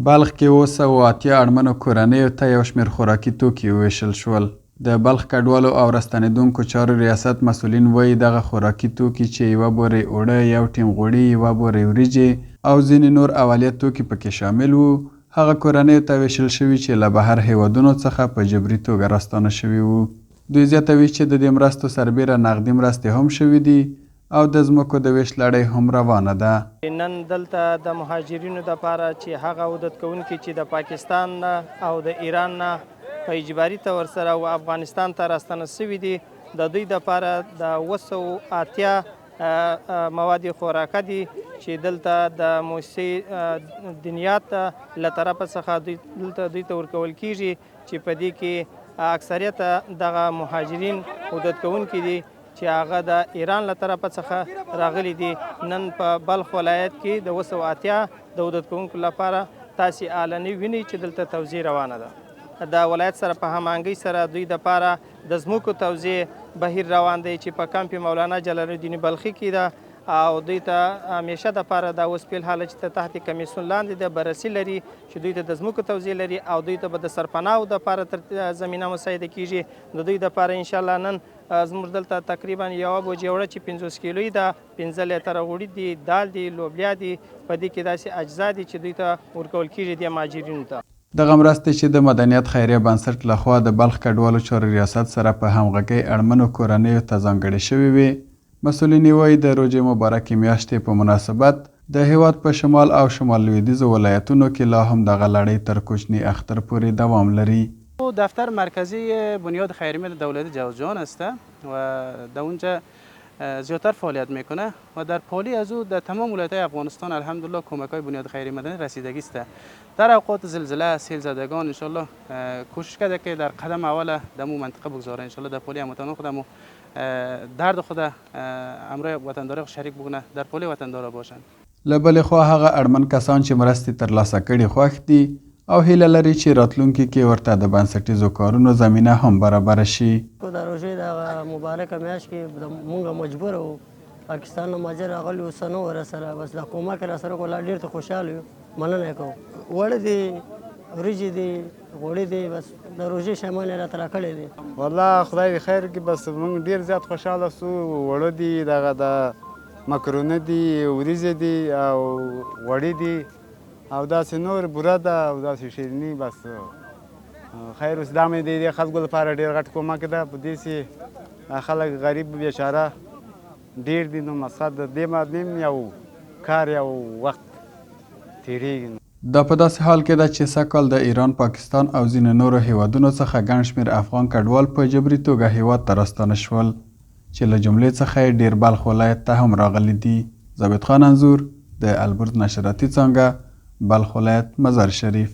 بلخ کې 280 اړمنو کورنیو ته یو شمېر خوراکي توکي وویشل شول. د بلخ کډوالو او راستنېدونکو چارو ریاست مسؤلین وایي دغه خوراکي توکي چې یوه بورۍ اوړه، یو ټیم غوړي، یوه بورۍ وریجې او ځینې نور اولیه توکي پکې شامل وو. هغه کورنیو ته ویشل شوي چې له بهر هیوادونو څخه په جبري توګه راستانه شوي وو. دوی زیاتوي چې د دې مرستو سربیره نغدي مرستې هم شوي دي او د ځمکو د ویش لړۍ هم روانه ده. نن دلته د مهاجرینو دپاره چې هغه عودت کوونکي چې د پاکستان نه او د ایران نه په اجباري طور سره و افغانستان ته راستنه شوي دي، د دوی دپاره د 280 مواد خوراکه دي چې دلته د موسسې دنیات له طرفه څخه دوی ته ورکول کیږي چې په دې کې اکثریت دغه مهاجرین عودت کوونکي دي چې هغه د ایران له طرفه څخه راغلي دي. نن په بلخ ولایت کې د 280 د عودت کوونکو لپاره تاسې اعلاني وینئ چې دلته توزیع روانه ده. د ولایت سره په هماهنګۍ سره دوی دپاره د ځمکو توزیع بهیر روان دی چې په کمپ مولانا جلال الدین بلخي کې ده او دوی ته همیشه دپاره دا اوس فی الحال چې تحت کمیسیون لاندې د بررسي لري چې دوی ته د ځمکو توزیع لري او دوی ته به د سرپناهو دپاره تر زمینه مساعده کیږي. د دوی دپاره انشاءالله نن زموږ دلته تقریبا یوه بوجۍ اوړه چې 50 کیلویي ده، 15 لیتره غوړي دي، دال دي، لوبیا دي، په دې کې داسې اجزا دي چې دوی ته ورکول کیږي د مهاجرینو ته. دغه مرستې چې د مدنیت خیریه بنسټ لخوا د بلخ کډوالو چارو ریاست سره په همغږۍ اړمنو کورنیو ته ځانګړې شوې وې. مسؤلین وایي د روژې مبارکې میاشتې په مناسبت د هیواد په شمال او شمال لویدیځو ولایتونو کې لا هم دغه لړۍ تر کوچني اختر پورې دوام لري. دفتر مرکزی بنیاد خیریه دولتی جوزجان است و در اونجا زیادتر فعالیت میکنه و در پالی از او در تمام ولایت‌های افغانستان الحمدلله کمک‌های بنیاد خیریه مدنی رسیدگی است. در اوقات زلزله، سیل زدگان انشالله کوشش کرده که در قدم اول در مو منطقه بگذاره، انشالله در پالی هموطنان خودمو درد خود امرای وطنداری شریک بکنه، در پالی وطندار باشند. له بلې خوا هغه اړمن کسان چې مرستې ترلاسه کړي خوښ دي او هیله لري چې راتلونکي کې ورته د بنسټیزو کارونو زمینه هم برابره شي. د روژې دغه مبارکه میاشت کې موږ مجبور وو پاکستان نه مهاجر راغلي وو، څه نه وو راسره، بس د کومک راسره کړو، لا ډېر ته خوشحاله یو، مننه یې کوو. وړه دي، وریجې دي، غوړي دي، بس د روژې شیان یې راته راکړی دي. والله خدای دې خیر کړي، بس موږ ډېر زیات خوشحاله سو. وړه دي، دغه د مکرونه دي، وریجې دي او غوړي دي او داسې نور بوره ده او داسې شیریني. بس خیر اوس دا مې د دې خلکو لپاره ډېر غټ کومک ده. په دې چې خلک غریب بیچاره ډېر دي، نو مقصد د دې باندې یو کار یو وخت تېرېږي. دا په داسې حال کې ده چې سږکال د ایران، پاکستان او ځینو نورو هیوادونو څخه ګڼ شمېر افغان کډوال په جبري توګه هیواد ته راستانه شول چې له جملې څخه یې ډېر بلخ ولایت ته هم راغلي دي. ثابت خان انځور، د البرز نشراتي څانګه، بلخ ولایت، مزار شریف.